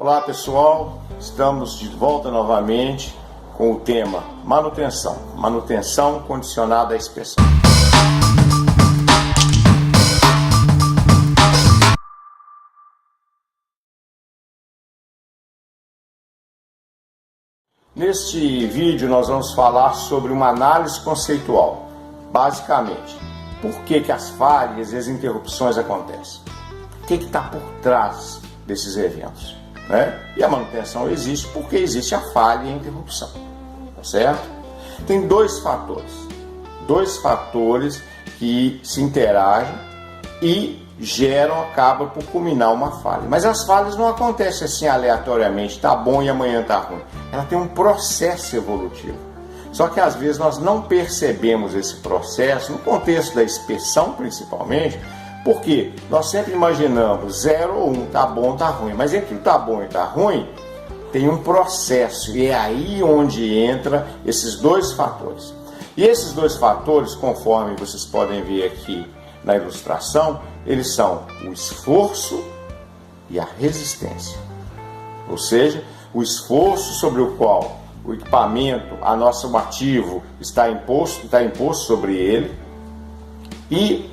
Olá pessoal, estamos de volta novamente com o tema manutenção condicionada à inspeção. Neste vídeo nós vamos falar sobre uma análise conceitual. Basicamente, por que as falhas e as interrupções acontecem? O que está por trás desses eventos? E a manutenção existe porque existe a falha e a interrupção, tá certo? Tem dois fatores que se interagem e acabam por culminar uma falha. Mas as falhas não acontecem assim aleatoriamente, tá bom e amanhã tá ruim. Ela tem um processo evolutivo. Só que às vezes nós não percebemos esse processo, no contexto da inspeção principalmente, porque nós sempre imaginamos 0 ou 1, tá bom, tá ruim. Mas entre o tá bom e tá ruim, tem um processo. E é aí onde entra esses dois fatores. E esses dois fatores, conforme vocês podem ver aqui na ilustração, eles são o esforço e a resistência. Ou seja, o esforço sobre o qual o equipamento, o ativo, está imposto sobre ele, e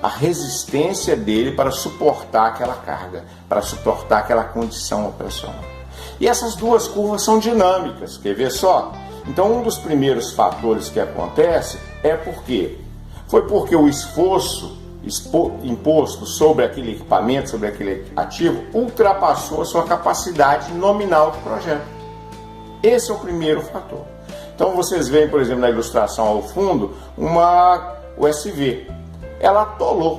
a resistência dele para suportar aquela carga, para suportar aquela condição operacional. E essas duas curvas são dinâmicas, quer ver só? Então um dos primeiros fatores que acontece foi porque o esforço imposto sobre aquele equipamento, sobre aquele ativo, ultrapassou a sua capacidade nominal de projeto. Esse é o primeiro fator. Então vocês veem, por exemplo, na ilustração ao fundo, uma USV. Ela atolou.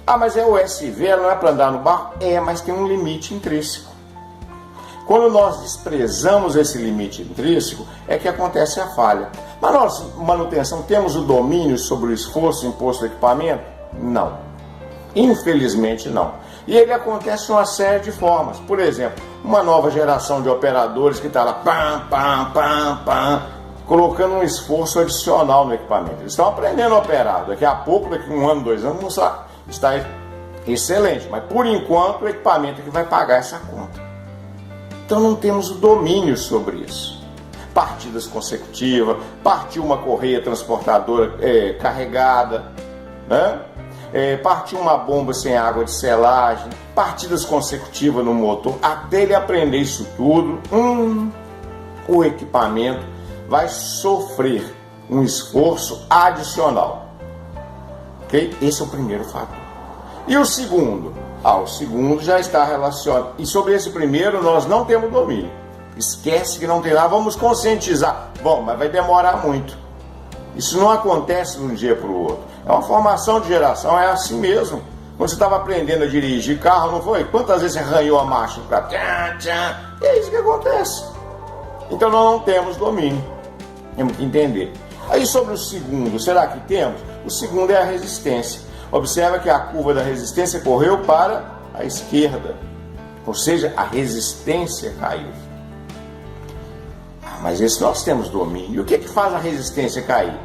Ah, mas é USV, ela não é para andar no barro? É, mas tem um limite intrínseco. Quando nós desprezamos esse limite intrínseco, é que acontece a falha. Mas nós, manutenção, temos o domínio sobre o esforço imposto ao equipamento? Não. Infelizmente não. E ele acontece de uma série de formas. Por exemplo, uma nova geração de operadores que está lá, colocando um esforço adicional no equipamento. Eles estão aprendendo a operar. Daqui a pouco, daqui a 1 ano, 2 anos, está excelente. Mas por enquanto o equipamento é que vai pagar essa conta. Então não temos o domínio sobre isso. Partidas consecutivas, partiu uma correia transportadora carregada, partiu uma bomba sem água de selagem, partidas consecutivas no motor, até ele aprender isso tudo, o equipamento vai sofrer um esforço adicional. Ok? Esse é o primeiro fator. E o segundo? O segundo já está relacionado. E sobre esse primeiro nós não temos domínio. Esquece que não tem lá, vamos conscientizar. Bom, mas vai demorar muito. Isso não acontece de um dia para o outro. É uma formação de geração, é assim mesmo. Quando você estava aprendendo a dirigir carro, não foi? Quantas vezes você arranhou a marcha para tchan? E é isso que acontece. Então nós não temos domínio. Temos que entender. Aí sobre o segundo, será que temos? O segundo é a resistência. Observa que a curva da resistência correu para a esquerda. Ou seja, a resistência caiu. Mas esse nós temos domínio. E o que faz a resistência cair?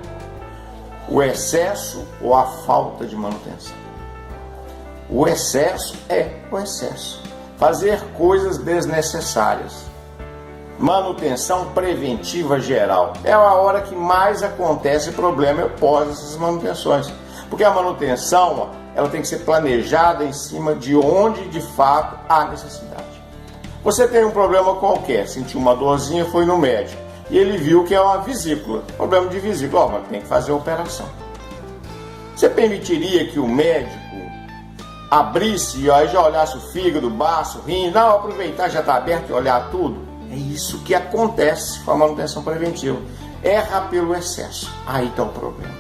O excesso ou a falta de manutenção. O excesso é o excesso. Fazer coisas desnecessárias. Manutenção preventiva geral. É a hora que mais acontece problema após essas manutenções. Porque a manutenção, ela tem que ser planejada em cima de onde de fato há necessidade. Você tem um problema qualquer, sentiu uma dorzinha, foi no médico e ele viu que é uma vesícula, problema de vesícula, mas tem que fazer a operação. Você permitiria que o médico abrisse e aí já olhasse o fígado, o baço, o rim, não, aproveitar, já está aberto e olhar tudo? É isso que acontece com a manutenção preventiva. Erra pelo excesso, aí está o problema.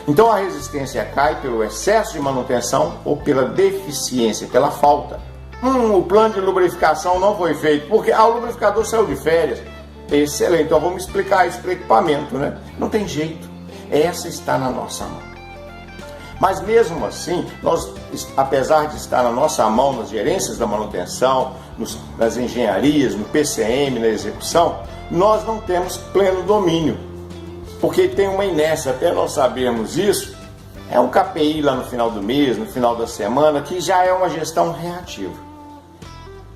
Então a resistência cai pelo excesso de manutenção ou pela deficiência, pela falta. O plano de lubrificação não foi feito porque o lubrificador saiu de férias. Excelente, então vamos explicar isso para o equipamento, Não tem jeito, essa está na nossa mão. Mas mesmo assim, nós, apesar de estar na nossa mão, nas gerências da manutenção, nas engenharias, no PCM, na execução, nós não temos pleno domínio. Porque tem uma inércia, até nós sabermos isso, é um KPI lá no final do mês, no final da semana, que já é uma gestão reativa.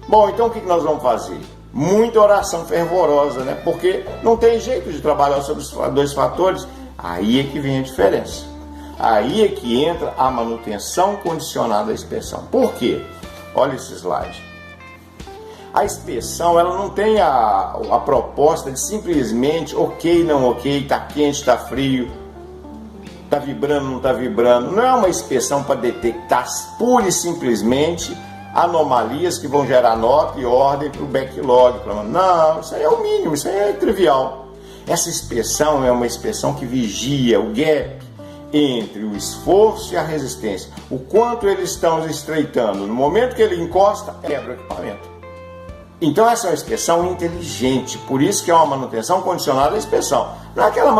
Bom, então o que nós vamos fazer? Muita oração fervorosa, né? Porque não tem jeito de trabalhar sobre os dois fatores. Aí é que vem a diferença. Aí é que entra a manutenção condicionada da inspeção. Por quê? Olha esse slide. A inspeção, ela não tem a proposta de simplesmente ok, não ok, está quente, está frio, está vibrando, não está vibrando. Não é uma inspeção para detectar pura e simplesmente anomalias que vão gerar nota e ordem para o backlog. Não, isso aí é o mínimo, isso aí é trivial. Essa inspeção é uma inspeção que vigia o gap entre o esforço e a resistência. O quanto eles estão estreitando. No momento que ele encosta, quebra o equipamento. Então essa é uma inspeção inteligente, por isso que é uma manutenção condicionada à inspeção. Não é aquela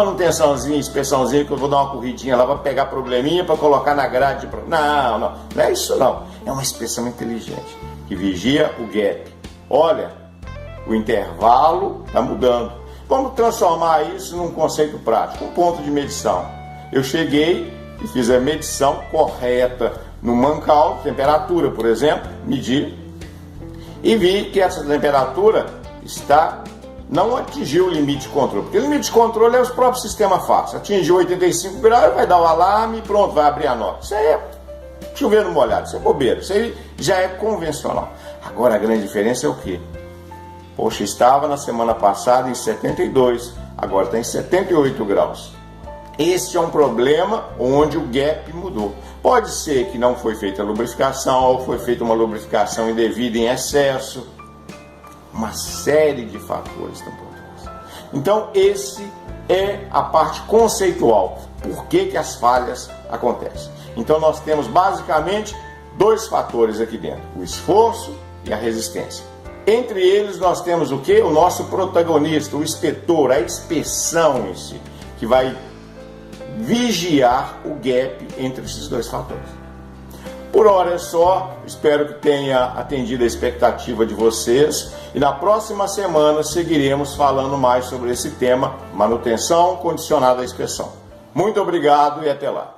inspeçãozinha que eu vou dar uma corridinha lá para pegar probleminha para colocar na grade. Não é isso não. É uma inspeção inteligente, que vigia o gap. Olha, o intervalo está mudando. Vamos transformar isso num conceito prático, um ponto de medição. Eu cheguei e fiz a medição correta no mancal, temperatura, por exemplo, medi e vi que essa temperatura não atingiu o limite de controle, porque o limite de controle é os próprios sistemas fáceis. Atingiu 85 graus, vai dar o alarme e pronto, vai abrir a nota. Isso aí é chover no molhado, isso é bobeira, isso aí já é convencional. Agora a grande diferença é o quê? Poxa, estava na semana passada em 72, agora está em 78 graus. Esse é um problema onde o gap mudou. Pode ser que não foi feita a lubrificação ou foi feita uma lubrificação indevida em excesso. Uma série de fatores estão por trás. Então, esse é a parte conceitual. Por que as falhas acontecem? Então, nós temos basicamente dois fatores aqui dentro: o esforço e a resistência. Entre eles, nós temos o que? O nosso protagonista, o inspetor, a inspeção em si, que vai vigiar o gap entre esses dois fatores. Por hora é só, espero que tenha atendido a expectativa de vocês e na próxima semana seguiremos falando mais sobre esse tema, manutenção condicionada à inspeção. Muito obrigado e até lá.